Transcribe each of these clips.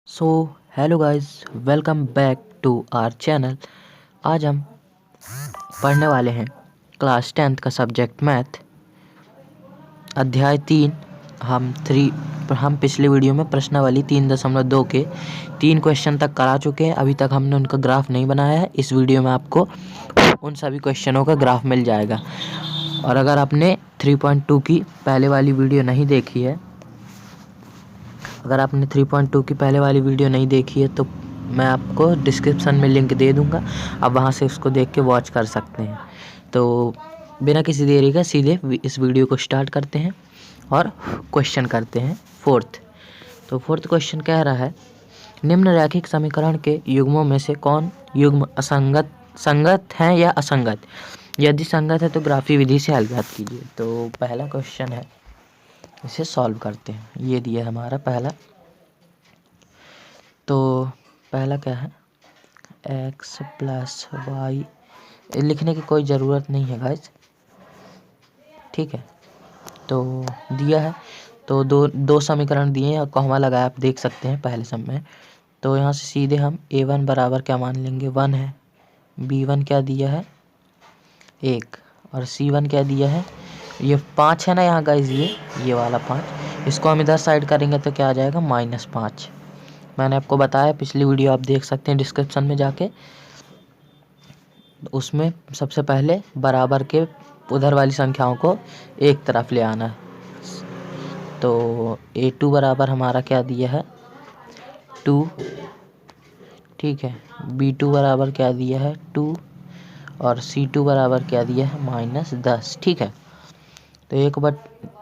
So hello guys, welcome back to our channel. आज हम पढ़ने वाले हैं क्लास 10th का सब्जेक्ट मैथ, अध्याय 3। हम पिछले वीडियो में प्रश्नावली 3.2 के 3 क्वेश्चन तक करा चुके हैं। अभी तक हमने उनका ग्राफ नहीं बनाया है। इस वीडियो में आपको उन सभी क्वेश्चनों का ग्राफ मिल जाएगा। और अगर आपने 3.2 की पहले वाली वीडियो नहीं देखी है, तो मैं आपको डिस्क्रिप्शन में लिंक दे दूंगा, आप वहां से उसको देख के वॉच कर सकते हैं। तो बिना किसी देरी का सीधे इस वीडियो को स्टार्ट करते हैं और क्वेश्चन करते हैं फोर्थ। तो फोर्थ क्वेश्चन कह रहा है, निम्न रैखिक समीकरण के युग्मों में से कौन युग्म संगत है या असंगत? यदि संगत है तो ग्राफी विधि से हल ज्ञात कीजिए। तो पहला क्वेश्चन है, इसे सॉल्व करते हैं। ये दिया है हमारा पहला। तो पहला क्या है, x प्लस वाई, लिखने की कोई ज़रूरत नहीं है गाइस, ठीक है। तो दिया है, तो दो समीकरण दिए हैं और कॉमा लगाया, आप देख सकते हैं पहले सब में। तो यहाँ से सीधे हम a1 बराबर क्या मान लेंगे, 1 है। b1 क्या दिया है, 1। और c1 क्या दिया है, ये 5 है ना यहाँ गाइस, ये वाला 5। इसको हम इधर साइड करेंगे तो क्या आ जाएगा, -5। मैंने आपको बताया, पिछली वीडियो आप देख सकते हैं डिस्क्रिप्शन में जाके। उसमें सबसे पहले बराबर के उधर वाली संख्याओं को एक तरफ ले आना है। तो a2 बराबर हमारा क्या दिया है, 2, ठीक है। b2 बराबर क्या दिया है, 2। और c2 बराबर क्या दिया है, -10, ठीक है।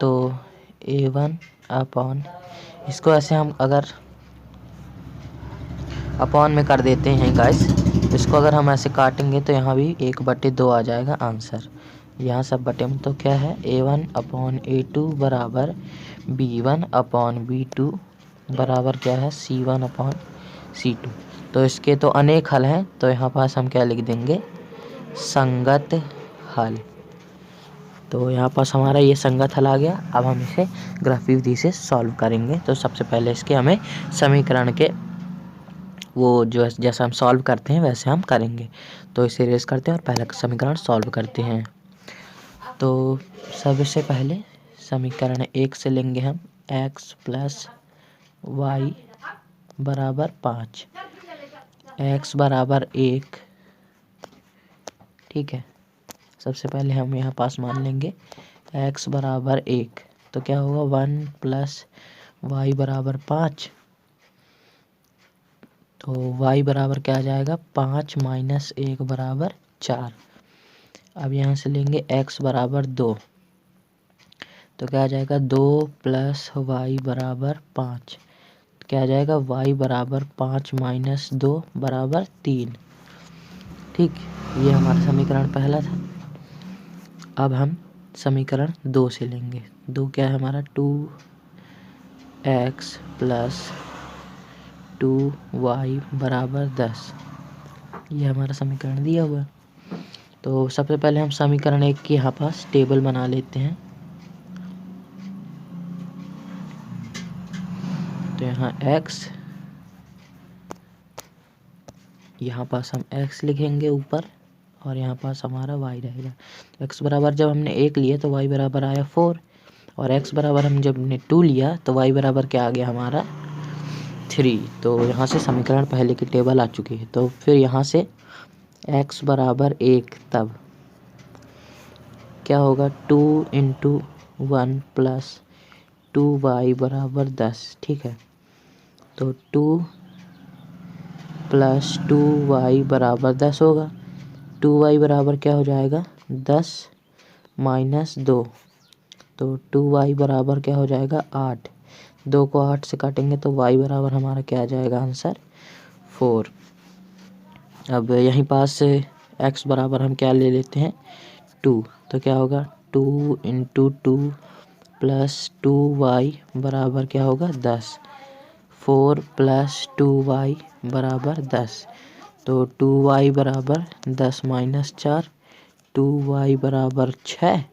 तो a1 अपॉन, इसको ऐसे हम अगर अपॉन में कर देते हैं गाइस, इसको अगर हम ऐसे काटेंगे तो यहाँ भी 1/2 आ जाएगा आंसर। यहाँ सब बटे में, तो क्या है, a1 अपॉन a2 बराबर b1 अपॉन b2 बराबर क्या है, c1 अपॉन c2। तो इसके तो अनेक हल हैं, तो यहाँ पास हम क्या लिख देंगे, संगत हल। तो यहाँ पास हमारा ये संगत हल आ गया। अब हम इसे ग्राफी विधि से सॉल्व करेंगे। तो सबसे पहले इसके हमें समीकरण के वो जो जैसा हम सॉल्व करते हैं वैसे हम करेंगे। तो इसे रेस करते हैं और पहला समीकरण सॉल्व करते हैं। तो सबसे पहले समीकरण 1 से लेंगे हम, x प्लस वाई बराबर 5, x बराबर 1, ठीक है। सबसे पहले हम यहाँ पास मान लेंगे x बराबर 1, तो क्या होगा, 1 प्लस वाई बराबर 5। तो y बराबर क्या आ जाएगा, 5 माइनस 1 बराबर 4। अब यहाँ से लेंगे x बराबर 2, तो क्या आ जाएगा, 2 प्लस वाई बराबर 5। क्या आ जाएगा, y बराबर 5 माइनस 2 बराबर 3, ठीक। ये हमारा समीकरण पहला था। अब हम समीकरण 2 से लेंगे। 2 क्या है हमारा, 2x प्लस 2y बराबर 10। ये हमारा समीकरण दिया हुआ है। तो सबसे पहले हम समीकरण 1 की यहाँ पास टेबल बना लेते हैं। तो यहाँ x, यहाँ पास हम x लिखेंगे ऊपर, और यहाँ पास हमारा y रहेगा। x बराबर जब हमने 1 लिया तो y बराबर आया 4, और x बराबर हम जब हमने 2 लिया तो y बराबर क्या आ गया हमारा, 3। तो यहाँ से समीकरण पहले की टेबल आ चुकी है। तो फिर यहाँ से x बराबर 1, तब क्या होगा, 2 इंटू 1 प्लस 2y बराबर 10, ठीक है। तो 2 प्लस 2y बराबर 10 होगा। 2y बराबर क्या हो जाएगा, 10 माइनस 2। तो 2y बराबर क्या हो जाएगा, 8। 2 को 8 से काटेंगे तो y बराबर हमारा क्या आ जाएगा, आंसर 4। अब यहीं पास x बराबर हम क्या ले लेते हैं, 2। तो क्या होगा, 2 इंटू 2 प्लस 2y बराबर क्या होगा, 10। 4 प्लस 2y बराबर 10। तो 2y बराबर 10 माइनस 4, 2y बराबर 6,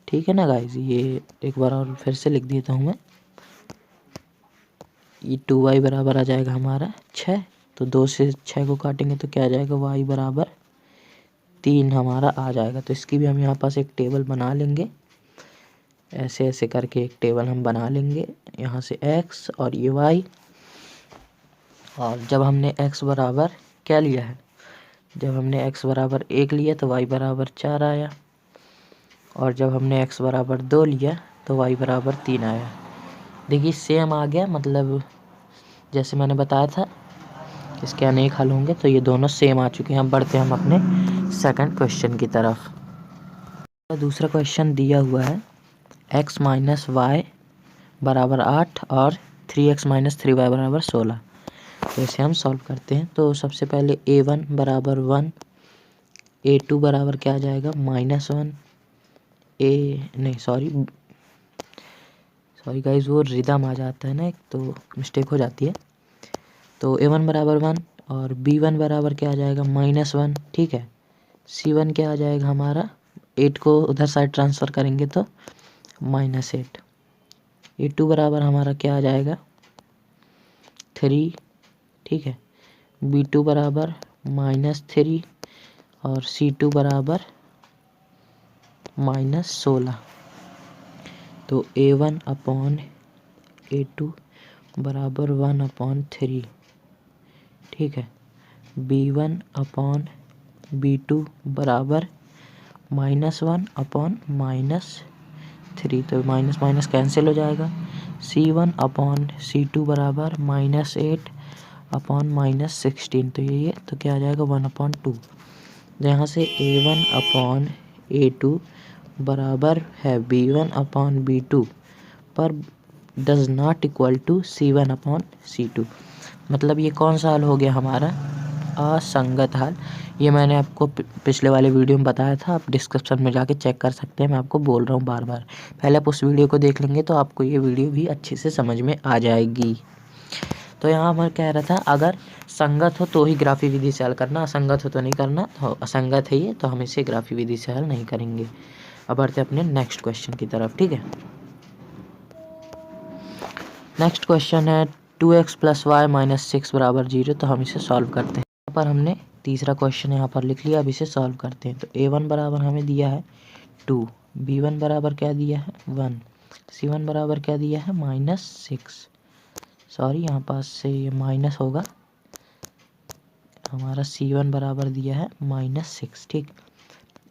ठीक है ना गाइज। ये एक बार और फिर से लिख देता हूँ मैं, ये 2y बराबर आ जाएगा हमारा 6। तो 2 से 6 को काटेंगे तो क्या आ जाएगा, y बराबर 3 हमारा आ जाएगा। तो इसकी भी हम यहाँ पास एक टेबल बना लेंगे, ऐसे ऐसे करके एक टेबल हम बना लेंगे। यहाँ से x और ये y, और जब हमने x बराबर क्या लिया है, जब हमने x बराबर 1 लिया तो y बराबर 4 आया, और जब हमने x बराबर 2 लिया तो y बराबर 3 आया। देखिए सेम आ गया, मतलब जैसे मैंने बताया था इसके अनेक हल होंगे, तो ये दोनों सेम आ चुके हैं। अब बढ़ते हैं हम अपने सेकंड क्वेश्चन की तरफ। दूसरा क्वेश्चन दिया हुआ है x माइनस वाई बराबर 8 और 3x माइनस 3y बराबर 16। तो इसे हम सॉल्व करते हैं। तो सबसे पहले a1 बराबर 1, a2 बराबर क्या आ जाएगा -1, सॉरी गाइज, वो रिदम आ जाता है ना, एक तो मिस्टेक हो जाती है। तो a1 बराबर 1 और b1 बराबर क्या आ जाएगा -1, ठीक है। c1 क्या आ जाएगा हमारा, 8 को उधर साइड ट्रांसफ़र करेंगे तो -8। a2 बराबर हमारा क्या आ जाएगा 3, ठीक है। b2 बराबर -3 और c2 बराबर -16। तो a1 अपॉन a2 बराबर 1/3, ठीक है। b1 अपॉन b2 बराबर -1/-3, तो माइनस माइनस कैंसिल हो जाएगा। c1 अपॉन c2 बराबर -8/-16, तो ये तो क्या आ जाएगा 1/2। यहाँ से a1 अपॉन a2 बराबर है b1 अपॉन b2 पर does not equal to c1 upon c2। मतलब ये कौन सा हल हो गया हमारा, असंगत हल। ये मैंने आपको पिछले वाले वीडियो में बताया था, आप डिस्क्रिप्शन में जाके चेक कर सकते हैं। मैं आपको बोल रहा हूँ बार बार, पहले आप उस वीडियो को देख लेंगे तो आपको ये वीडियो भी अच्छे से समझ में आ जाएगी। तो यहाँ मैं कह रहा था अगर संगत हो तो ही ग्राफी विधि से हल करना, असंगत हो तो नहीं करना। तो असंगत है ये, तो हम इसे ग्राफी विधि से हल नहीं करेंगे। अब बढ़ते अपने नेक्स्ट क्वेश्चन की तरफ, ठीक है। नेक्स्ट क्वेश्चन है 2x + y - 6 बराबर 0। तो हम इसे सॉल्व करते हैं। यहाँ पर हमने तीसरा क्वेश्चन यहाँ पर लिख लिया, अब इसे सॉल्व करते हैं। तो a1 बराबर हमें दिया है 2, b1 बराबर क्या दिया है 1, c1 बराबर क्या दिया है -6, सॉरी यहाँ पास से ये माइनस होगा, हमारा c1 बराबर दिया है -6, ठीक।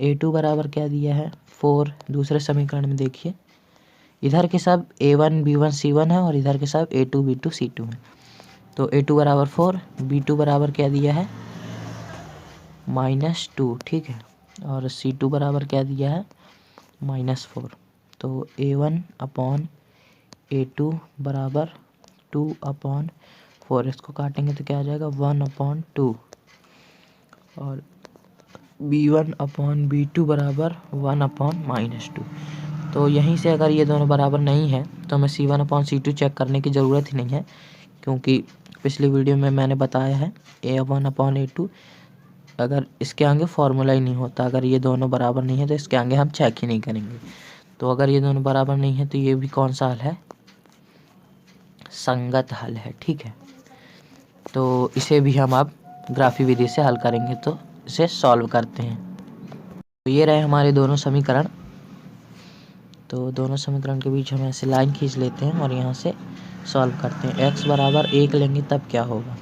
a2 बराबर क्या दिया है 4, दूसरे समीकरण में देखिए इधर के सब a1 b1 c1 है और इधर के सब a2 b2 c2 है। तो a2 बराबर 4, b2 बराबर क्या दिया है -2, ठीक है, और c2 बराबर क्या दिया है -4। तो a1 अपॉन a2 बराबर 2/4, इसको काटेंगे तो क्या आ जाएगा 1/2, और b1 अपॉन b2 बराबर 1/-2। तो यहीं से अगर ये दोनों बराबर नहीं है तो हमें c1 अपॉन c2 चेक करने की ज़रूरत ही नहीं है, क्योंकि पिछली वीडियो में मैंने बताया है a1 अपॉन a2 अगर इसके आगे फॉर्मूला ही नहीं होता। अगर ये दोनों बराबर नहीं है तो इसके आगे हम चेक ही नहीं करेंगे। तो अगर ये दोनों बराबर नहीं है तो ये भी कौन सा हल है, संगत हल है, ठीक है। तो इसे भी हम अब ग्राफी विधि से हल करेंगे, तो इसे सॉल्व करते हैं। तो ये रहे हमारे दोनों समीकरण। तो दोनों समीकरण के बीच हम ऐसे लाइन खींच लेते हैं और यहाँ से सॉल्व करते हैं। x बराबर 1 लेंगे तब क्या होगा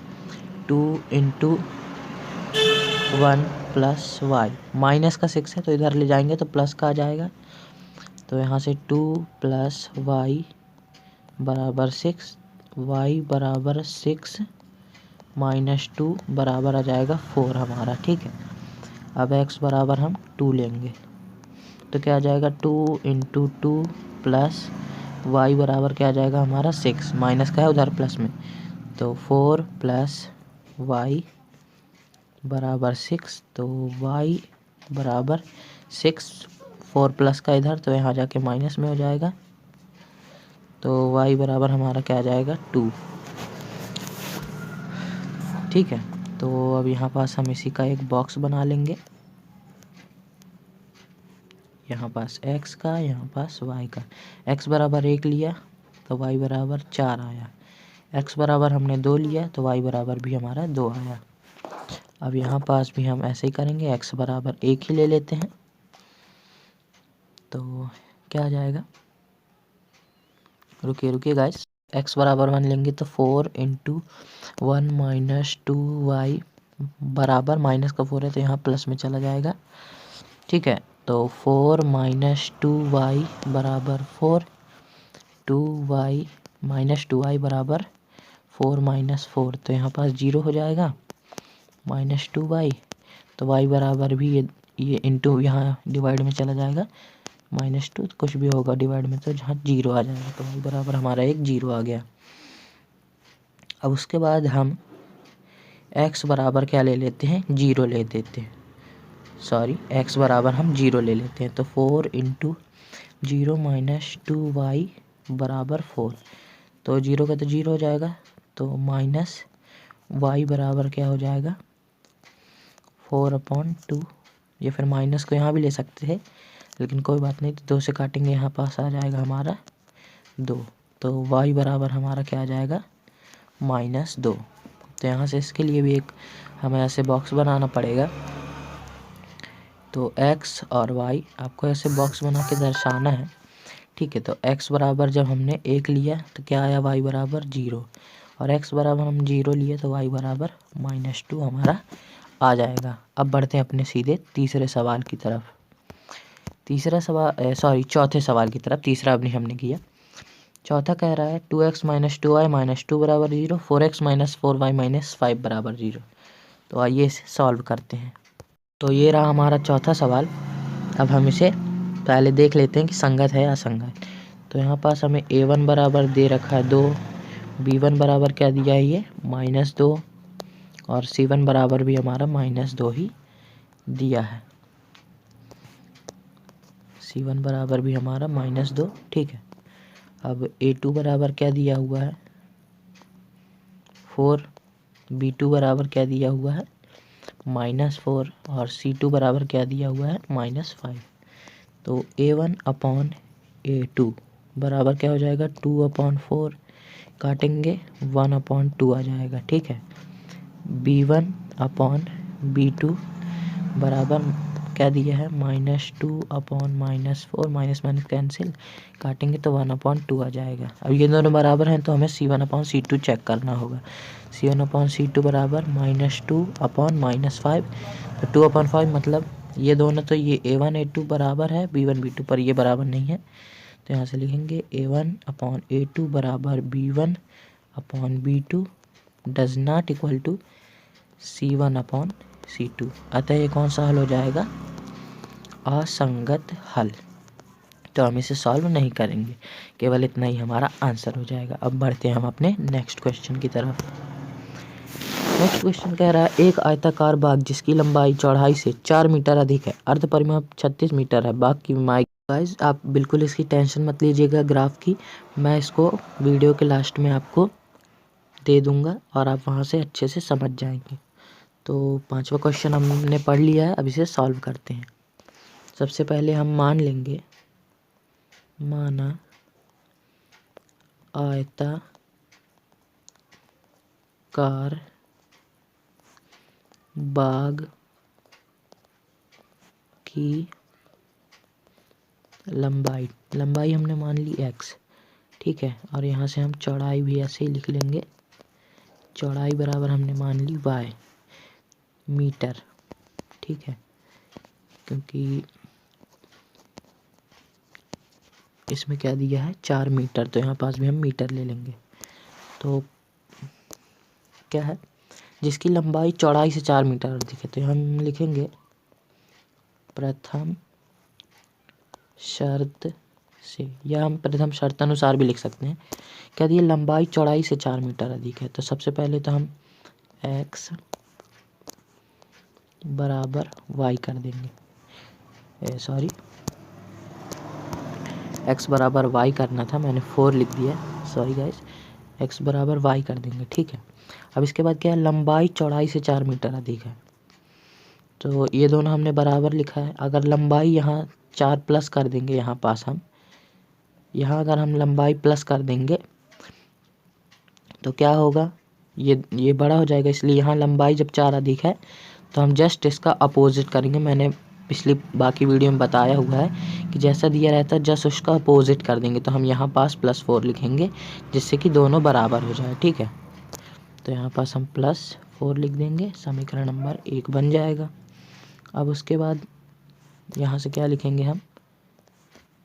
2 × 1 + y, माइनस का 6 है तो इधर ले जाएंगे तो प्लस का आ जाएगा। तो यहाँ से 2 + y बराबर 6, y बराबर 6 - 2 बराबर आ जाएगा 4 हमारा, ठीक है। अब x बराबर हम 2 लेंगे तो क्या आ जाएगा 2 × 2 + y बराबर क्या आ जाएगा हमारा 6, माइनस का है उधर प्लस में, तो 4 + y बराबर 6। तो y बराबर 6, 4 प्लस का इधर तो यहाँ जाके माइनस में हो जाएगा। तो y बराबर हमारा क्या आ जाएगा 2, ठीक है। तो अब यहाँ पास हम इसी का एक बॉक्स बना लेंगे, यहाँ पास x का, यहाँ पास y का। x बराबर 1 लिया तो y बराबर 4 आया, x बराबर हमने 2 लिया तो y बराबर भी हमारा 2 आया। अब यहाँ पास भी हम ऐसे ही करेंगे, x बराबर 1 ही ले लेते हैं तो क्या आ जाएगा, रुकिए गाइस, x बराबर 1 लेंगे तो 4 इंटू 1 माइनस 2y बराबर, माइनस का 4 है तो यहाँ प्लस में चला जाएगा, ठीक है। तो 4 माइनस 2y बराबर 4, 2y माइनस 2y बराबर 4 माइनस 4, तो यहाँ पास 0 हो जाएगा, माइनस 2y, तो y बराबर भी ये इंटू यहाँ डिवाइड में चला जाएगा, -2 कुछ भी होगा डिवाइड में तो जहाँ 0 आ जाएगा, तो y बराबर हमारा एक 0 आ गया। अब उसके बाद हम x बराबर क्या ले लेते हैं, 0 ले देते हैं, सॉरी x बराबर हम 0 ले लेते हैं, तो 4 इंटू 0 माइनस 2y बराबर 4, तो 0 का तो 0 हो जाएगा, तो माइनस y बराबर क्या हो जाएगा 4/2, या फिर माइनस को यहाँ भी ले सकते हैं लेकिन कोई बात नहीं, तो 2 से काटेंगे, यहाँ पास आ जाएगा हमारा 2, तो y बराबर हमारा क्या आ जाएगा -2। तो यहाँ से इसके लिए भी एक हमें ऐसे बॉक्स बनाना पड़ेगा, तो x और y आपको ऐसे बॉक्स बना के दर्शाना है, ठीक है। तो x बराबर जब हमने 1 लिया तो क्या आया, y बराबर 0, और x बराबर हम 0 लिए तो y बराबर -2 हमारा आ जाएगा। अब बढ़ते हैं अपने सीधे तीसरे सवाल की तरफ, चौथे सवाल की तरफ, तीसरा अभी हमने किया। चौथा कह रहा है 2x माइनस 2y माइनस 2 बराबर 0, 4x माइनस 4y माइनस 5 बराबर 0। तो आइए इसे सॉल्व करते हैं। तो ये रहा हमारा चौथा सवाल। अब हम इसे पहले देख लेते हैं कि संगत है या असंगत। तो यहाँ पास हमें a1 बराबर दे रखा है 2, b1 बराबर क्या दिया है ये -2, और c1 बराबर भी हमारा -2 ही दिया है, c1 बराबर भी हमारा -2, ठीक है। अब a2 बराबर क्या दिया हुआ है 4, b2 बराबर क्या दिया हुआ है -4, और c2 बराबर क्या दिया हुआ है -5। तो a1/a2 बराबर क्या हो जाएगा 2/4, काटेंगे 1/2 आ जाएगा, ठीक है। b1/b2 बराबर क्या दिया है -2/-4, माइनस माइनस कैंसिल, काटेंगे तो 1/2 आ जाएगा। अब ये दोनों बराबर हैं तो हमें c1/c2 चेक करना होगा। c1/c2 बराबर -2/-5, तो 2/5 मतलब ये दोनों, तो ये a1 a2 बराबर है b1 b2 पर, ये बराबर नहीं है, तो यहाँ से लिखेंगे a1/a2 बराबर b1/b2 does not equal to c1/c2। अतः ये कौन सा हल हो जाएगा, असंगत हल। तो हम इसे सॉल्व नहीं करेंगे, केवल इतना ही हमारा आंसर हो जाएगा। अब बढ़ते हैं हम अपने नेक्स्ट क्वेश्चन की तरफ। नेक्स्ट क्वेश्चन कह रहा है एक आयताकार बाग जिसकी लंबाई चौड़ाई से 4 मीटर अधिक है, अर्ध परिमाप 36 मीटर है, बाग की लंबाई, गाइस आप बिल्कुल इसकी टेंशन मत लीजिएगा ग्राफ की, मैं इसको वीडियो के लास्ट में आपको दे दूंगा और आप वहाँ से अच्छे से समझ जाएंगे। तो 5वां क्वेश्चन हमने पढ़ लिया है, अब इसे सॉल्व करते हैं। सबसे पहले हम मान लेंगे, माना आयताकार बाग की लंबाई हमने मान ली x, ठीक है, और यहाँ से हम चौड़ाई भी ऐसे ही लिख लेंगे, चौड़ाई बराबर हमने मान ली y मीटर, ठीक है, क्योंकि इसमें क्या दिया है 4 मीटर, तो यहाँ पास भी हम मीटर ले लेंगे। तो क्या है, जिसकी लंबाई चौड़ाई से 4 मीटर अधिक है, तो हम लिखेंगे प्रथम शर्त से, या हम प्रथम शर्त अनुसार भी लिख सकते हैं। क्या दिया, लंबाई चौड़ाई से 4 मीटर अधिक है, तो सबसे पहले तो हम x बराबर y कर देंगे, x बराबर y करना था, मैंने 4 लिख दिया, सॉरी गाइस, x बराबर y कर देंगे, ठीक है। अब इसके बाद क्या है, लंबाई चौड़ाई से 4 मीटर अधिक है, तो ये दोनों हमने बराबर लिखा है। अगर लंबाई यहाँ 4 प्लस कर देंगे, यहाँ पास हम यहाँ अगर हम लंबाई प्लस कर देंगे तो क्या होगा, ये बड़ा हो जाएगा, इसलिए यहाँ लंबाई जब 4 अधिक है तो हम जस्ट इसका अपोजिट करेंगे। मैंने पिछली बाकी वीडियो में बताया हुआ है कि जैसा दिया रहता है जस्ट उसका अपोजिट कर देंगे। तो हम यहाँ पास +4 लिखेंगे जिससे कि दोनों बराबर हो जाए, ठीक है। तो यहाँ पास हम +4 लिख देंगे, समीकरण नंबर 1 बन जाएगा। अब उसके बाद यहाँ से क्या लिखेंगे हम,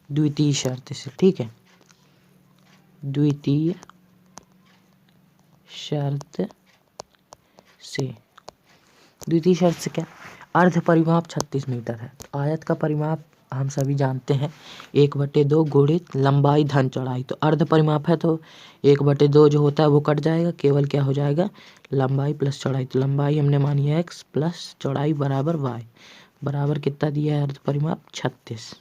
द्वितीय शर्त से, ठीक है। द्वितीय शर्त से, द्वितीय शर्त से क्या, अर्ध परिमाप 36 मीटर है। तो आयत का परिमाप हम सभी जानते हैं 1/2 गुणित लंबाई धन चौड़ाई। तो अर्ध परिमाप है तो 1/2 जो होता है वो कट जाएगा, केवल क्या हो जाएगा, लंबाई प्लस चौड़ाई। तो लंबाई हमने मानी है x प्लस चौड़ाई बराबर y, बराबर कितना दिया है अर्ध परिमाप 36,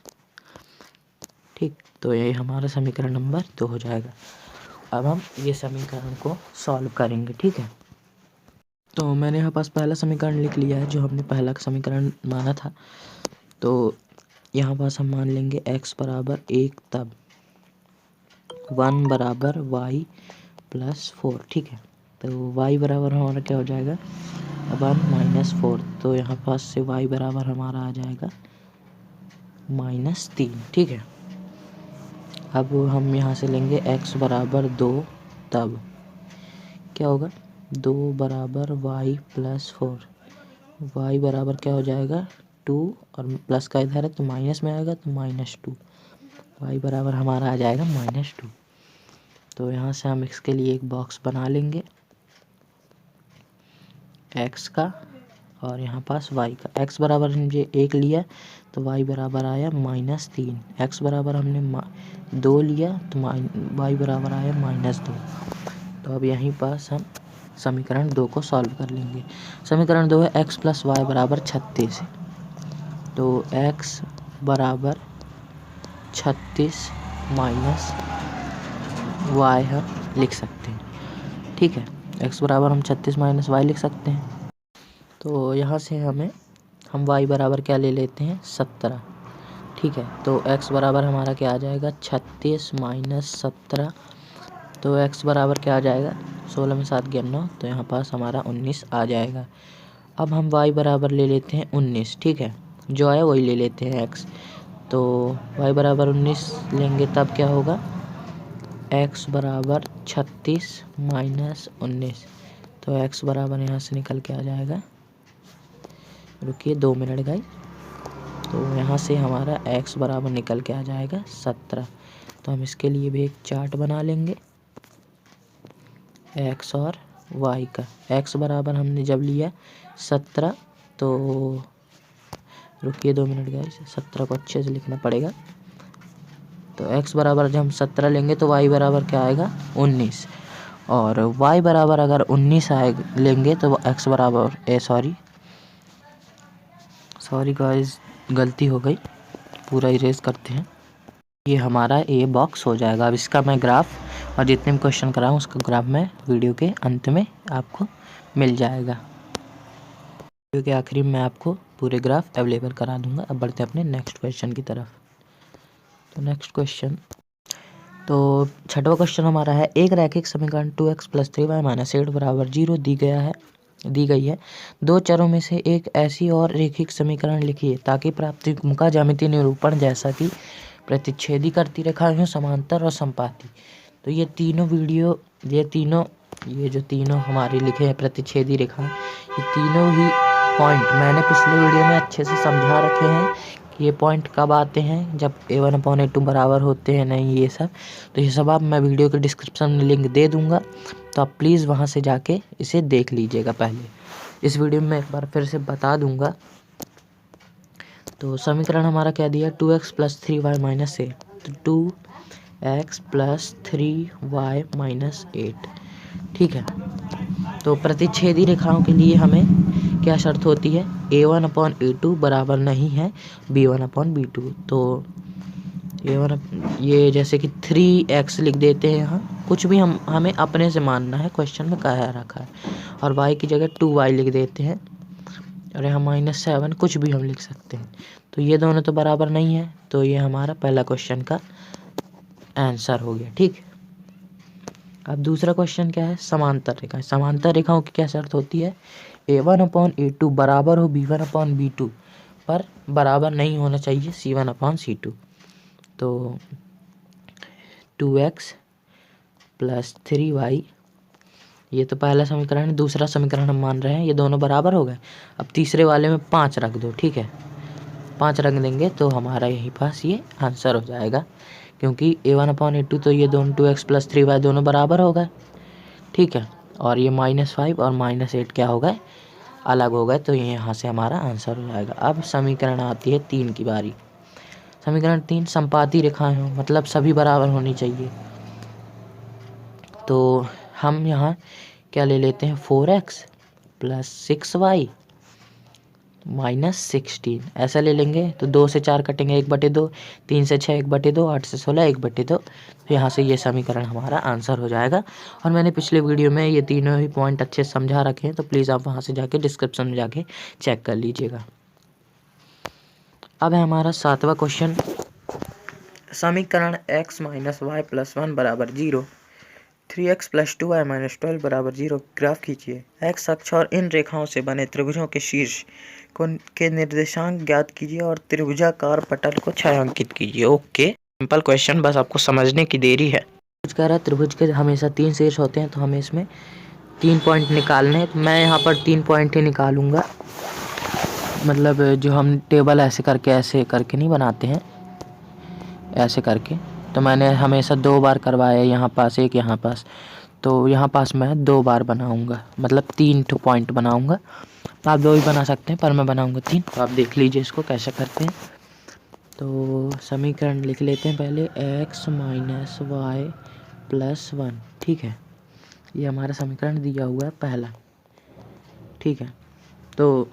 ठीक। तो ये हमारा समीकरण नंबर 2 हो जाएगा। अब हम ये समीकरण को सॉल्व करेंगे, ठीक है। तो मैंने यहाँ पास पहला समीकरण लिख लिया है जो हमने पहला समीकरण माना था। तो यहाँ पास हम मान लेंगे x बराबर 1 तब 1 बराबर y प्लस 4, ठीक है। तो y बराबर हमारा क्या हो जाएगा, 1 - 4। तो यहाँ पास से y बराबर हमारा आ जाएगा -3, ठीक है। अब हम यहाँ से लेंगे x बराबर 2 तब क्या होगा, 2 बराबर y प्लस 4, y बराबर क्या हो जाएगा 2, और प्लस का इधर है तो माइनस में आएगा तो -2, y बराबर हमारा आ जाएगा -2। तो यहाँ से हम x के लिए एक बॉक्स बना लेंगे, x का और यहाँ पास y का। x बराबर हमने 1 लिया तो y बराबर आया -3, x बराबर हमने 2 लिया तो y बराबर आया -2। तो अब यहीं पास हम समीकरण 2 को सॉल्व कर लेंगे। समीकरण 2 है x प्लस वाई बराबर 36। तो x बराबर 36 माइनस y हम लिख सकते हैं, ठीक है। x बराबर हम 36 माइनस वाई लिख सकते हैं। तो यहाँ से हम y बराबर क्या ले लेते हैं 17, ठीक है। तो x बराबर हमारा क्या आ जाएगा 36 माइनस 17। तो x बराबर क्या आ जाएगा 16 में 7 गया 9, तो यहाँ पास हमारा 19 आ जाएगा। अब हम y बराबर ले लेते हैं 19, ठीक है। जो आया वही ले लेते हैं x। तो y बराबर 19 लेंगे तब क्या होगा, x बराबर 36 माइनस 19। तो x बराबर यहाँ से निकल के आ जाएगा, रुकिए 2 मिनट गाइस। तो यहाँ से हमारा x बराबर निकल के आ जाएगा 17। तो हम इसके लिए भी एक चार्ट बना लेंगे x और y का। x बराबर हमने जब लिया 17, तो रुकिए 2 मिनट गाइस, 17 को अच्छे से लिखना पड़ेगा। तो x बराबर जब हम 17 लेंगे तो y बराबर क्या आएगा 19, और y बराबर अगर 19 लेंगे तो x बराबर सॉरी गाइस, गलती हो गई, पूरा इरेज करते हैं। ये हमारा ए बॉक्स हो जाएगा। अब इसका मैं ग्राफ और जितने भी क्वेश्चन कराऊँ उसका ग्राफ मैं वीडियो के अंत में आपको मिल जाएगा। वीडियो के आखिरी में मैं आपको पूरे ग्राफ अवेलेबल करा दूंगा। अब बढ़ते हैं अपने नेक्स्ट क्वेश्चन की तरफ। तो नेक्स्ट क्वेश्चन, तो छठवां क्वेश्चन हमारा है, एक रैखिक समीकरण 2x + 3y - 8 बराबर 0 दी गई है। दो चरों में से एक ऐसी और रैखिक समीकरण लिखिए ताकि प्राप्त का ज्यामितीय निरूपण जैसा कि प्रतिच्छेदी करती रेखाएं, समांतर और संपाती। तो ये जो तीनों हमारे लिखे हैं प्रतिच्छेदी रेखाएं, ये तीनों ही पॉइंट मैंने पिछले वीडियो में अच्छे से समझा रखे हैं कि ये पॉइंट कब आते हैं, जब a1/a2 बराबर होते हैं, नहीं ये सब। तो ये सब आप मैं वीडियो के डिस्क्रिप्शन में लिंक दे दूंगा, तो आप प्लीज़ वहाँ से जाके इसे देख लीजिएगा। पहले इस वीडियो में एक बार फिर से बता दूंगा। तो समीकरण हमारा क्या दिया, 2x + 3y - 8। तो 2x + 3y - 8, ठीक है। तो प्रतिच्छेदी रेखाओं के लिए हमें क्या शर्त होती है, a1/a2 बराबर नहीं है b1/b2। तो ये जैसे कि 3x लिख देते हैं यहाँ, कुछ भी हमें अपने से मानना है, क्वेश्चन में कहा रखा है। और y की जगह 2y लिख देते हैं, और यहाँ -7 कुछ भी हम लिख सकते हैं। तो ये दोनों तो बराबर नहीं है, तो ये हमारा पहला क्वेश्चन का आंसर हो गया, ठीक। अब दूसरा क्वेश्चन क्या है, समांतर रेखा। समांतर रेखाओं की क्या शर्त होती है, A1/A2 बराबर हो B1/B2 पर बराबर नहीं होना चाहिए C1/C2। तो 2x + 3y, ये तो पहला समीकरण है। दूसरा समीकरण हम मान रहे हैं ये दोनों बराबर हो गए। अब तीसरे वाले में 5 रख दो, ठीक है। 5 रख देंगे तो हमारा यहीं पास ये आंसर हो जाएगा, क्योंकि A1/A2 तो ये दोनों 2x + 3y दोनों बराबर हो गए, ठीक है। और ये -5 और -8 क्या हो गए, अलग हो गए, तो ये यहाँ से हमारा आंसर हो जाएगा। अब समीकरण आती है 3 की बारी। समीकरण 3, संपाती रेखाएं हो मतलब सभी बराबर होनी चाहिए। तो हम यहाँ क्या ले लेते हैं, 4x + 6y - 16 ऐसा ले लेंगे। तो 2 से 4 कटेंगे 1/2, 3 से 6 1/2, 8 से 16 1/2। तो यहाँ से ये समीकरण हमारा आंसर हो जाएगा। और मैंने पिछले वीडियो में ये तीनों ही पॉइंट अच्छे से समझा रखे हैं, तो प्लीज़ आप वहाँ से जाके डिस्क्रिप्शन में जाके चेक कर लीजिएगा। अब है हमारा 7वां क्वेश्चन, समीकरण x - y + 1 = 0, 3x + 2y - 12 = 0 graph खींचिए। x अक्ष और इन रेखाओं से बने त्रिभुजों के शीर्ष के निर्देशांक ज्ञात कीजिए और त्रिभुजाकार पटल को छायांकित कीजिए। ओके, सिंपल क्वेश्चन, बस आपको समझने की देरी है। त्रिभुज कह रहा है, त्रिभुज के हमेशा 3 शीर्ष होते हैं, तो हमें इसमें 3 पॉइंट निकालने हैं। तो मैं यहाँ पर 3 पॉइंट ही निकालूंगा, मतलब जो हम टेबल ऐसे करके नहीं बनाते हैं, ऐसे करके। तो मैंने हमेशा 2 बार करवाया, यहाँ पास एक, यहाँ पास। तो यहाँ पास मैं 2 बार बनाऊंगा, मतलब 3 पॉइंट बनाऊंगा। आप 2 ही बना सकते हैं, पर मैं बनाऊंगा 3। तो आप देख लीजिए इसको कैसे करते हैं। तो समीकरण लिख लेते हैं पहले, x - y + 1, ठीक है। ये हमारा समीकरण दिया हुआ है पहला, ठीक है। तो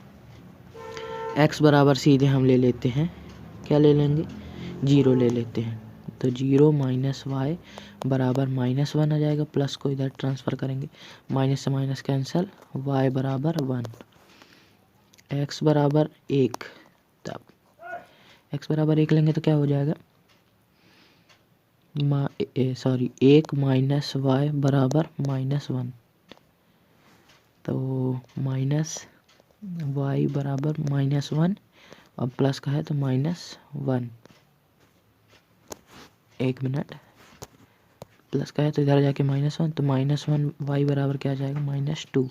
x बराबर सीधे हम ले लेते हैं, क्या ले लेंगे, 0 ले लेते हैं। तो 0 - y बराबर -1 आ जाएगा, प्लस को इधर ट्रांसफ़र करेंगे, माइनस से माइनस कैंसिल, y बराबर 1, x बराबर 1। तब x बराबर 1 लेंगे तो क्या हो जाएगा, 1 - y बराबर -1। तो -y बराबर -1 और प्लस का है तो -1। एक मिनट, प्लस का है तो इधर जाके -1, तो -1 y बराबर क्या आ जाएगा, -2।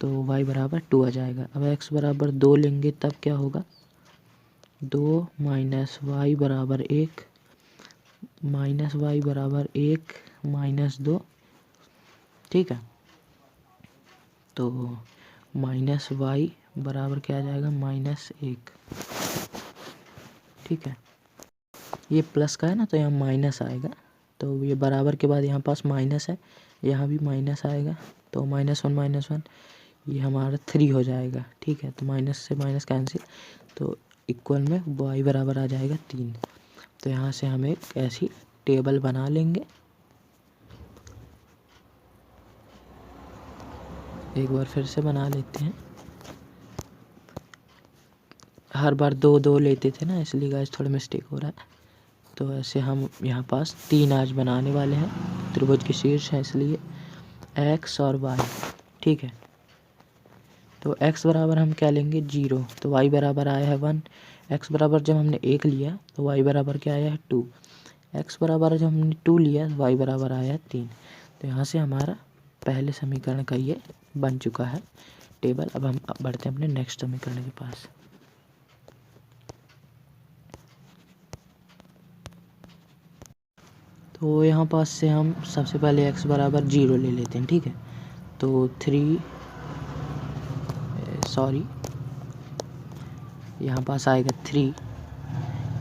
तो y बराबर 2 आ जाएगा। अब x बराबर 2 लेंगे तब क्या होगा, 2 - y बराबर 1, -y बराबर 1 - 2, ठीक है। तो -y बराबर क्या आ जाएगा, -1, ठीक है। ये प्लस का है ना, तो यहाँ माइनस आएगा। तो ये बराबर के बाद यहाँ पास माइनस है, यहाँ भी माइनस आएगा। तो -1 ये हमारा 3 हो जाएगा, ठीक है। तो माइनस से माइनस कैंसिल, तो इक्वल में y बराबर आ जाएगा 3। तो यहाँ से हम एक ऐसी टेबल बना लेंगे। एक बार फिर से बना लेते हैं, हर बार 2 लेते थे ना, इसलिए गाइस थोड़ा मिस्टेक हो रहा है। तो ऐसे हम यहाँ पास 3 आज बनाने वाले हैं, त्रिभुज के शीर्ष है इसलिए x और y, ठीक है। तो x बराबर हम क्या लेंगे, 0। तो y बराबर आया है 1। x बराबर जब हमने 1 लिया तो y बराबर क्या आया है, 2। x बराबर जब हमने 2 लिया तो y बराबर आया है 3। तो यहाँ से हमारा पहले समीकरण का ये बन चुका है टेबल। अब हम बढ़ते हैं अपने नेक्स्ट समीकरण के पास। तो यहाँ पास से हम सबसे पहले x बराबर 0 ले लेते हैं, ठीक है। तो यहाँ पास आएगा 3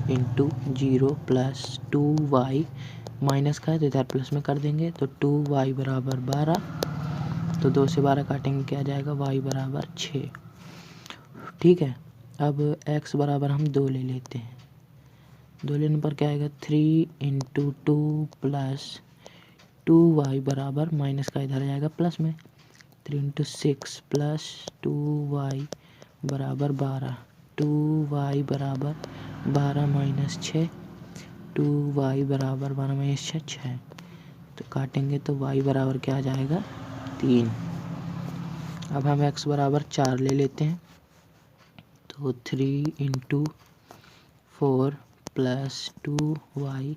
× 0 + 2y, माइनस का है तो इधर प्लस में कर देंगे। तो 2y बराबर 12, तो 2 से 12 काटेंगे क्या आ जाएगा, y बराबर 6, ठीक है। अब x बराबर हम 2 ले लेते हैं। 2 लेने पर क्या आएगा, 3 × 2 + 2y बराबर, माइनस का इधर आ जाएगा प्लस में, 3 × 6 + 2y बराबर 12, 2y बराबर 12 - 6, 2y बराबर 12 - 6, 6। तो काटेंगे तो y बराबर क्या आ जाएगा 3। अब हम x बराबर 4 ले लेते हैं, तो 3 × 4 + 2y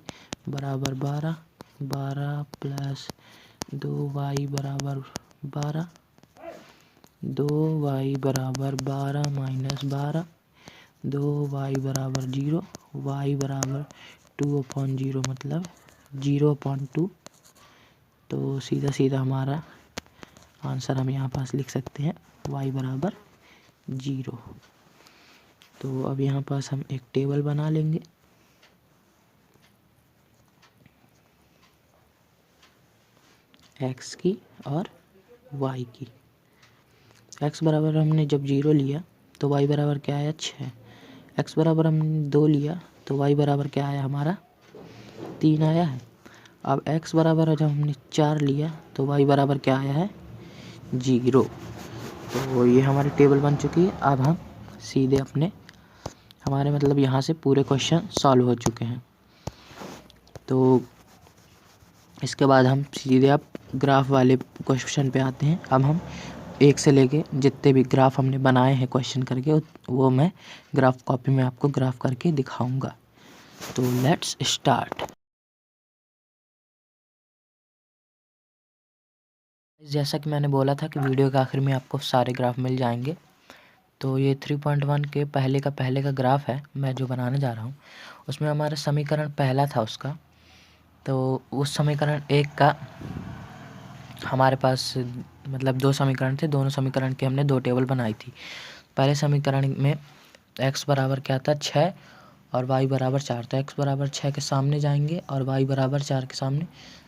बराबर 12, 12 + 2y बराबर 12, 2y बराबर 12 - 12, 2y बराबर 0, y बराबर 2/0 मतलब 0/2। तो सीधा सीधा हमारा आंसर हम यहाँ पास लिख सकते हैं y बराबर 0। तो अब यहाँ पास हम एक टेबल बना लेंगे। x की और y की। x बराबर हमने जब 0 लिया तो y बराबर क्या आया 6। x बराबर हमने 2 लिया तो y बराबर क्या आया हमारा 3 आया है। अब x बराबर जब हमने 4 लिया तो y बराबर क्या आया है 0। तो ये हमारी टेबल बन चुकी है। अब हम सीधे अपने हमारे मतलब यहाँ से पूरे क्वेश्चन सॉल्व हो चुके हैं। तो इसके बाद हम सीधे अब ग्राफ वाले क्वेश्चन पे आते हैं। अब हम 1 से लेके जितने भी ग्राफ हमने बनाए हैं क्वेश्चन करके वो मैं ग्राफ कॉपी में आपको ग्राफ करके दिखाऊंगा। तो लेट्स स्टार्ट। जैसा कि मैंने बोला था कि वीडियो के आखिर में आपको सारे ग्राफ मिल जाएंगे। तो ये 3.1 के पहले का ग्राफ है मैं जो बनाने जा रहा हूँ। उसमें हमारा समीकरण पहला था उसका, तो उस समीकरण 1 का हमारे पास मतलब 2 समीकरण थे। दोनों समीकरण के हमने 2 टेबल बनाई थी। पहले समीकरण में x बराबर क्या था 6 और y बराबर 4। तो x बराबर 6 के सामने जाएंगे और y बराबर 4 के सामने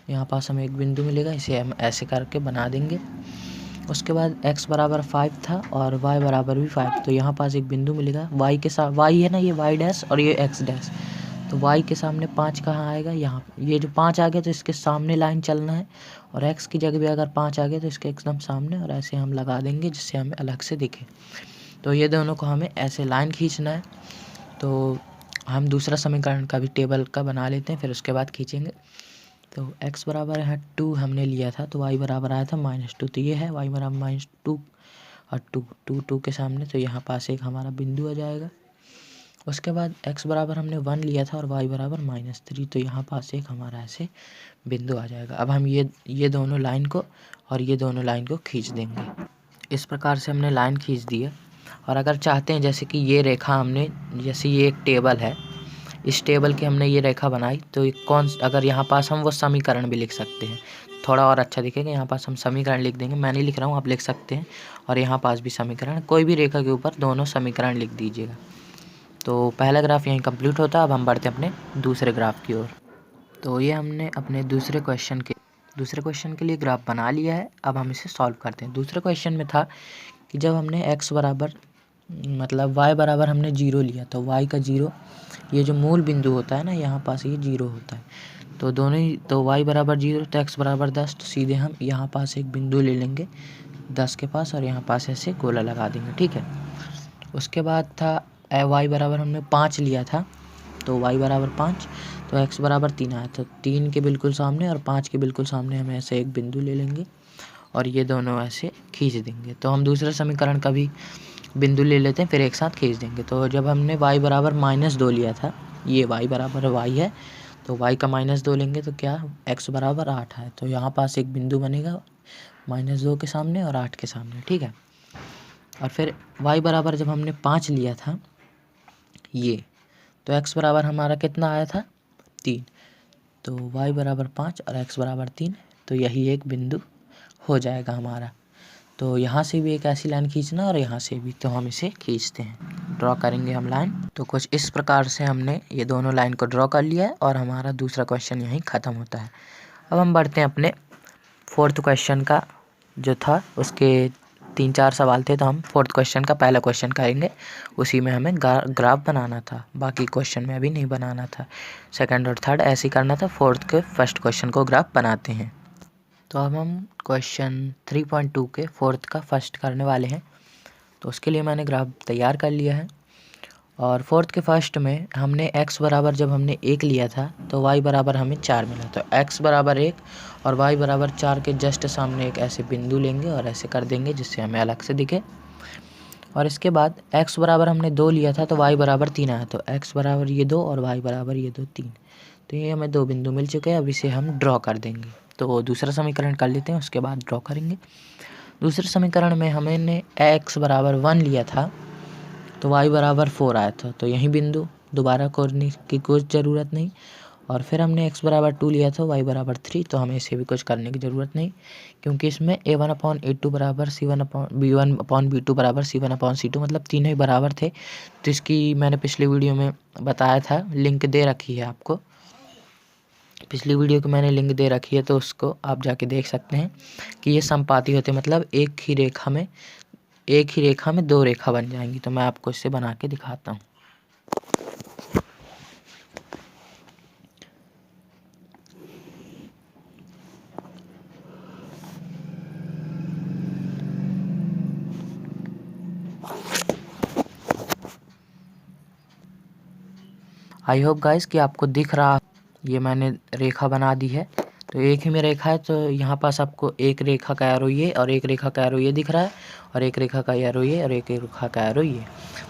यहाँ पास हमें एक बिंदु मिलेगा, इसे हम ऐसे करके बना देंगे। उसके बाद x बराबर 5 था और y बराबर भी 5, तो यहाँ पास एक बिंदु मिलेगा y के साथ। y है ना, ये y डैश और ये x डैश। तो y के सामने 5 कहाँ आएगा, यहाँ। ये जो 5 आ गया तो इसके सामने लाइन चलना है, और x की जगह भी अगर 5 आ गया तो इसके एकदम सामने, और ऐसे हम लगा देंगे जिससे हमें अलग से दिखे। तो ये दोनों को हमें ऐसे लाइन खींचना है। तो हम दूसरा समीकरण का भी टेबल का बना लेते हैं, फिर उसके बाद खींचेंगे। तो x बराबर है 2 हमने लिया था, तो y बराबर आया था -2। तो ये है y बराबर -2 और 2 के सामने, तो यहाँ पास एक हमारा बिंदु आ जाएगा। उसके बाद x बराबर हमने 1 लिया था और y बराबर -3, तो यहाँ पास एक हमारा ऐसे बिंदु आ जाएगा। अब हम ये दोनों लाइन को और ये दोनों लाइन को खींच देंगे। इस प्रकार से हमने लाइन खींच दी है। और अगर चाहते हैं जैसे कि ये रेखा हमने, जैसे ये एक टेबल है, इस टेबल की हमने ये रेखा बनाई, तो अगर यहाँ पास हम वो समीकरण भी लिख सकते हैं, थोड़ा और अच्छा दिखेगा। यहाँ पास हम समीकरण लिख देंगे, मैं नहीं लिख रहा हूँ, आप लिख सकते हैं। और यहाँ पास भी समीकरण, कोई भी रेखा के ऊपर दोनों समीकरण लिख दीजिएगा। तो पहला ग्राफ यहीं कंप्लीट होता है। अब हम बढ़ते हैं अपने दूसरे ग्राफ की ओर। तो ये हमने अपने दूसरे क्वेश्चन के लिए ग्राफ बना लिया है। अब हम इसे सॉल्व करते हैं। दूसरे क्वेश्चन में था कि जब हमने x बराबर मतलब y बराबर हमने 0 लिया, तो y का 0, ये जो मूल बिंदु होता है ना, यहाँ पास ये 0 होता है। तो दोनों ही, तो y बराबर 0 तो x बराबर 10, तो सीधे हम यहाँ पास एक बिंदु ले लेंगे 10 के पास, और यहाँ पास ऐसे गोला लगा देंगे, ठीक है। उसके बाद था y बराबर हमने 5 लिया था, तो y बराबर 5, तो x बराबर 3 आया। तो 3 के बिल्कुल सामने और 5 के बिल्कुल सामने हम ऐसे एक बिंदु ले लेंगे और ये दोनों ऐसे खींच देंगे। तो हम दूसरे समीकरण का भी बिंदु ले लेते हैं, फिर एक साथ खींच देंगे। तो जब हमने y बराबर -2 लिया था, ये y बराबर y है, तो y का -2 लेंगे तो क्या x बराबर 8 है। तो यहाँ पास एक बिंदु बनेगा -2 के सामने और 8 के सामने, ठीक है। और फिर y बराबर जब हमने 5 लिया था ये, तो x बराबर हमारा कितना आया था 3, तो y बराबर 5 और x बराबर 3, तो यही एक बिंदु हो जाएगा हमारा। तो यहाँ से भी एक ऐसी लाइन खींचना और यहाँ से भी, तो हम इसे खींचते हैं, ड्रॉ करेंगे हम लाइन। तो कुछ इस प्रकार से हमने ये दोनों लाइन को ड्रॉ कर लिया है और हमारा दूसरा क्वेश्चन यहीं ख़त्म होता है। अब हम बढ़ते हैं अपने फोर्थ क्वेश्चन का, जो था उसके 3-4 सवाल थे, तो हम फोर्थ क्वेश्चन का पहला क्वेश्चन करेंगे। उसी में हमें ग्राफ बनाना था, बाकी क्वेश्चन में अभी नहीं बनाना था। सेकंड और थर्ड ऐसे ही करना था, फोर्थ के फर्स्ट क्वेश्चन को ग्राफ बनाते हैं। तो अब हम क्वेश्चन 3.2 के फोर्थ का फर्स्ट करने वाले हैं। तो उसके लिए मैंने ग्राफ तैयार कर लिया है। और फोर्थ के फर्स्ट में हमने x बराबर जब हमने 1 लिया था तो y बराबर हमें 4 मिला। तो x बराबर 1 और y बराबर 4 के जस्ट सामने एक ऐसे बिंदु लेंगे और ऐसे कर देंगे जिससे हमें अलग से दिखे। और इसके बाद x बराबर हमने 2 लिया था तो y बराबर 3 आया। तो x बराबर ये 2 और y बराबर ये 2 3। तो ये हमें 2 बिंदु मिल चुके हैं। अब इसे हम ड्रॉ कर देंगे। तो दूसरा समीकरण कर लेते हैं, उसके बाद ड्रॉ करेंगे। दूसरे समीकरण में हमने x बराबर 1 लिया था तो y बराबर 4 आया था। तो यही बिंदु दोबारा करने की कुछ ज़रूरत नहीं। और फिर हमने x बराबर 2 लिया था y बराबर 3। तो हमें इसे भी कुछ करने की ज़रूरत नहीं, क्योंकि इसमें a1/a2 बराबर b1/b2 बराबर c1/c2 मतलब तीनों ही बराबर थे। तो इसकी मैंने पिछले वीडियो में बताया था, लिंक दे रखी है आपको। पिछली वीडियो की मैंने लिंक दे रखी है, तो उसको आप जाके देख सकते हैं कि ये समपाती होते मतलब एक ही रेखा में 2 रेखा बन जाएंगी। तो मैं आपको इससे बना के दिखाता हूँ। आई होप गाइस कि आपको दिख रहा, ये मैंने रेखा बना दी है। तो एक ही में रेखा है, तो यहाँ पास आपको एक रेखा का एरो ये और एक रेखा का एरो ये दिख रहा है, और एक रेखा का एरो ये और एक रेखा का एरो ये।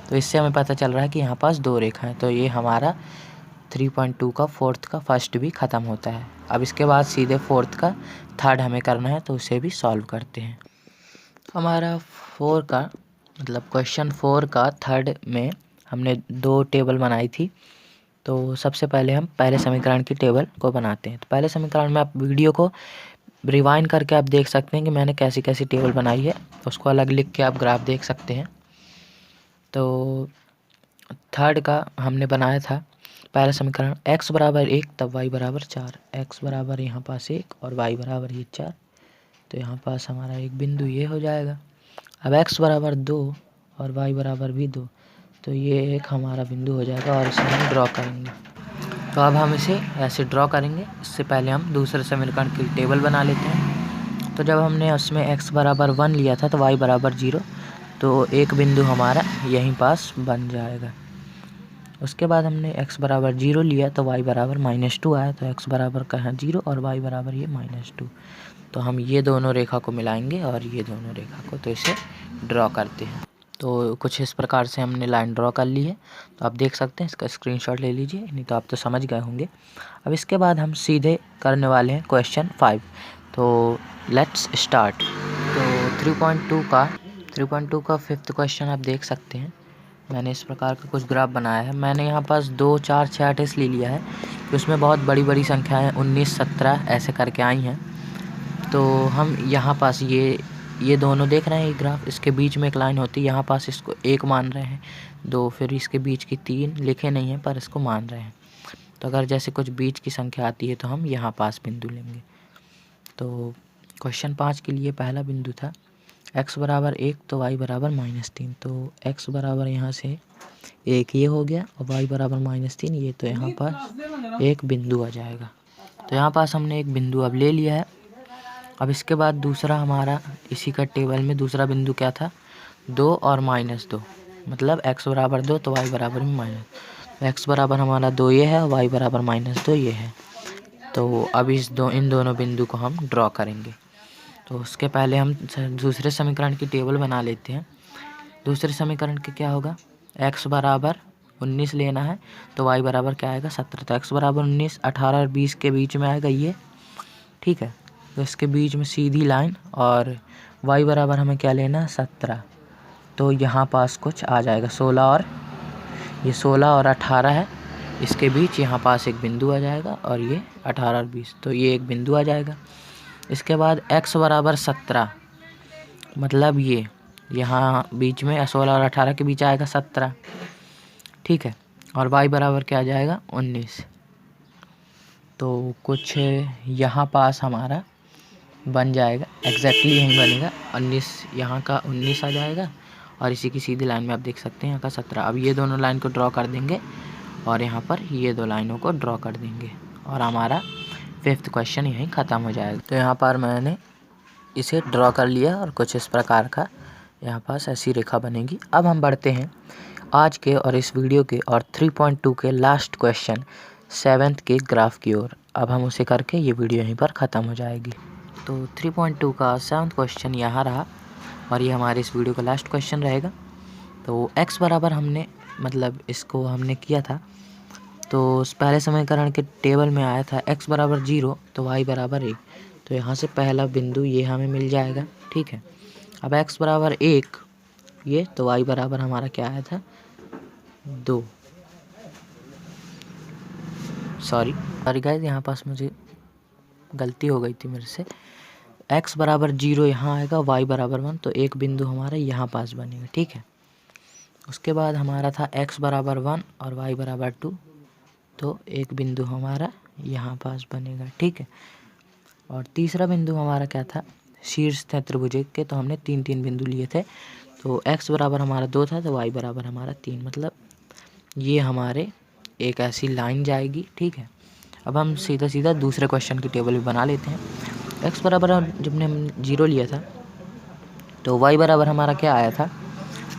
तो इससे हमें पता चल रहा है कि यहाँ पास 2 रेखा हैं। तो ये हमारा 3.2 का फोर्थ का फर्स्ट भी ख़त्म होता है। अब इसके बाद सीधे फोर्थ का थर्ड हमें करना है, तो उसे भी सॉल्व करते हैं। हमारा 4 का मतलब क्वेश्चन 4 का थर्ड में हमने 2 टेबल बनाई थी। तो सबसे पहले हम पहले समीकरण की टेबल को बनाते हैं। तो पहले समीकरण में आप वीडियो को रिवाइंड करके आप देख सकते हैं कि मैंने कैसी कैसी टेबल बनाई है, उसको अलग लिख के आप ग्राफ देख सकते हैं। तो थर्ड का हमने बनाया था पहला समीकरण x बराबर 1 तब y बराबर 4, x बराबर यहाँ पास 1 और y बराबर ये 4। तो यहाँ पास हमारा एक बिंदु ये हो जाएगा। अब x बराबर 2 और y बराबर भी 2, तो ये एक हमारा बिंदु हो जाएगा और इसे हम ड्रॉ करेंगे। तो अब हम इसे ऐसे ड्रॉ करेंगे। इससे पहले हम दूसरे समीकरण की टेबल बना लेते हैं। तो जब हमने उसमें x बराबर 1 लिया था तो y बराबर 0, तो एक बिंदु हमारा यहीं पास बन जाएगा। उसके बाद हमने x बराबर 0 लिया तो y बराबर -2 आया। तो x बराबर कहाँ 0 और y बराबर ये -2। तो हम ये दोनों रेखा को मिलाएंगे और ये दोनों रेखा को, तो इसे ड्रॉ करते हैं। तो कुछ इस प्रकार से हमने लाइन ड्रॉ कर ली है। तो आप देख सकते हैं, इसका स्क्रीनशॉट ले लीजिए, नहीं तो आप तो समझ गए होंगे। अब इसके बाद हम सीधे करने वाले हैं क्वेश्चन 5। तो लेट्स स्टार्ट। तो 3.2 का फिफ्थ क्वेश्चन आप देख सकते हैं। मैंने इस प्रकार का कुछ ग्राफ बनाया है। मैंने यहाँ पास 2, 4, 6, 8 इसलिए लिया है कि उसमें बहुत बड़ी बड़ी संख्याएँ 19, 17 ऐसे करके आई हैं। तो हम यहाँ पास ये दोनों देख रहे हैं, ये ग्राफ, इसके बीच में एक लाइन होती है। यहाँ पास इसको 1 मान रहे हैं, 2, फिर इसके बीच की 3 लिखे नहीं हैं पर इसको मान रहे हैं। तो अगर जैसे कुछ बीच की संख्या आती है तो हम यहाँ पास बिंदु लेंगे। तो क्वेश्चन 5 के लिए पहला बिंदु था x बराबर 1 तो y बराबर -3। तो x बराबर यहाँ से 1 ये हो गया और y बराबर -3 ये, तो यहाँ पास एक बिंदु आ जाएगा। तो यहाँ पास हमने एक बिंदु अब ले लिया है। अब इसके बाद दूसरा हमारा इसी का टेबल में दूसरा बिंदु क्या था, 2 और -2, मतलब x बराबर 2 तो y बराबर भी x बराबर हमारा 2 ये है और y बराबर -2 ये है। तो अब इन दोनों बिंदु को हम ड्रॉ करेंगे। तो उसके पहले हम दूसरे समीकरण की टेबल बना लेते हैं। दूसरे समीकरण के क्या होगा, x बराबर 19 लेना है तो y बराबर क्या आएगा 17। तो x बराबर 19, 18 और 20 के बीच में आएगा ये, ठीक है। तो इसके बीच में सीधी लाइन और y बराबर हमें क्या लेना है 17। तो यहाँ पास कुछ आ जाएगा 16 और ये 16 और 18 है, इसके बीच यहाँ पास एक बिंदु आ जाएगा और ये 18 और 20, तो ये एक बिंदु आ जाएगा। इसके बाद x बराबर 17 मतलब ये यहाँ बीच में 16 और 18 के बीच आएगा 17, ठीक है। और y बराबर क्या आ जाएगा 19। तो कुछ यहाँ पास हमारा बन जाएगा, एग्जैक्टली यहीं बनेगा 19, यहाँ का 19 आ जाएगा और इसी की सीधी लाइन में आप देख सकते हैं यहाँ का 17। अब ये दोनों लाइन को ड्रॉ कर देंगे और यहाँ पर ये 2 लाइनों को ड्रॉ कर देंगे और हमारा फिफ्थ क्वेश्चन यहीं ख़त्म हो जाएगा। तो यहाँ पर मैंने इसे ड्रॉ कर लिया और कुछ इस प्रकार का यहाँ पास ऐसी रेखा बनेगी। अब हम बढ़ते हैं आज के और इस वीडियो के और 3.2 के लास्ट क्वेश्चन 7th के ग्राफ की ओर। अब हम उसे करके ये वीडियो यहीं पर ख़त्म हो जाएगी। तो 3.2 का 7th क्वेश्चन यहाँ रहा और ये हमारे इस वीडियो का लास्ट क्वेश्चन रहेगा। तो x बराबर हमने मतलब इसको हमने किया था, तो पहले समीकरण के टेबल में आया था x बराबर 0 तो y बराबर 1। तो यहाँ से पहला बिंदु ये हमें मिल जाएगा, ठीक है। अब x बराबर 1 ये, तो y बराबर हमारा क्या आया था 2। सॉरी गाइस, यहाँ पास मुझे गलती हो गई थी मेरे से। x बराबर 0 यहाँ आएगा, y बराबर 1, तो एक बिंदु हमारा यहाँ पास बनेगा, ठीक है। उसके बाद हमारा था x बराबर 1 और y बराबर 2, तो एक बिंदु हमारा यहाँ पास बनेगा, ठीक है। और तीसरा बिंदु हमारा क्या था, शीर्ष थे त्रिभुज के, तो हमने 3 बिंदु लिए थे। तो x बराबर हमारा 2 था, तो y बराबर हमारा 3, मतलब ये हमारे एक ऐसी लाइन जाएगी, ठीक है। अब हम सीधा दूसरे क्वेश्चन की टेबल भी बना लेते हैं। x बराबर जब हम 0 लिया था तो y बराबर हमारा क्या आया था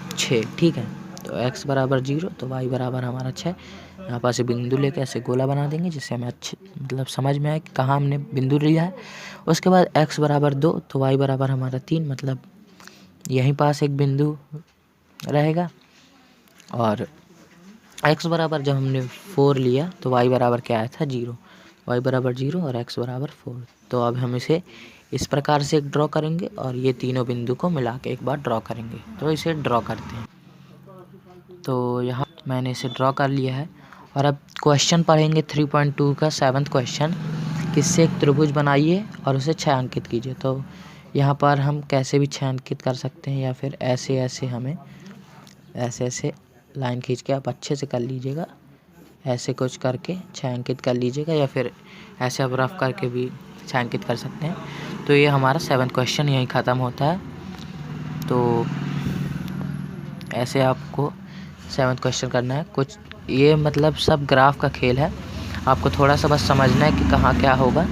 6, ठीक है। तो x बराबर 0 तो y बराबर हमारा 6। यहाँ पर से बिंदु लेके ऐसे गोला बना देंगे जिससे हमें अच्छे मतलब समझ में आए कि कहाँ हमने बिंदु लिया है। उसके बाद x बराबर 2 तो y बराबर हमारा 3, मतलब यहीं पास एक बिंदु रहेगा। और x बराबर जब हमने 4 लिया तो y बराबर क्या आया था 0, y बराबर 0 और x बराबर 4। तो अब हम इसे इस प्रकार से ड्रॉ करेंगे और ये तीनों बिंदु को मिला के एक बार ड्रॉ करेंगे। तो इसे ड्रॉ करते हैं। तो यहाँ मैंने इसे ड्रॉ कर लिया है और अब क्वेश्चन पढ़ेंगे 3.2 का 7th क्वेश्चन। किससे एक त्रिभुज बनाइए और उसे छायांकित कीजिए। तो यहाँ पर हम कैसे भी छायांकित कर सकते हैं या फिर ऐसे हमें ऐसे लाइन खींच के आप अच्छे से कर लीजिएगा, ऐसे कुछ करके छायांकित कर लीजिएगा या फिर ऐसे आप रफ करके भी छायांकित कर सकते हैं। तो ये हमारा 7th क्वेश्चन यहीं ख़त्म होता है। तो ऐसे आपको 7th क्वेश्चन करना है। कुछ ये मतलब सब ग्राफ का खेल है, आपको थोड़ा सा बस समझना है कि कहाँ क्या होगा,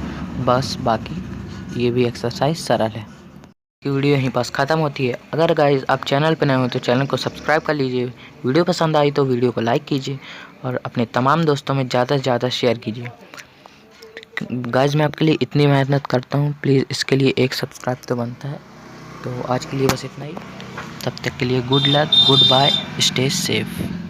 बस बाकी ये भी एक्सरसाइज सरल है। कि वीडियो यहीं पास ख़त्म होती है। अगर गाइस आप चैनल पर नए हो तो चैनल को सब्सक्राइब कर लीजिए, वीडियो पसंद आई तो वीडियो को लाइक कीजिए और अपने तमाम दोस्तों में ज़्यादा से ज़्यादा शेयर कीजिए। गाइस मैं आपके लिए इतनी मेहनत करता हूँ, प्लीज़ इसके लिए एक सब्सक्राइब तो बनता है। तो आज के लिए बस इतना ही, तब तक के लिए good luck, goodbye, stay safe.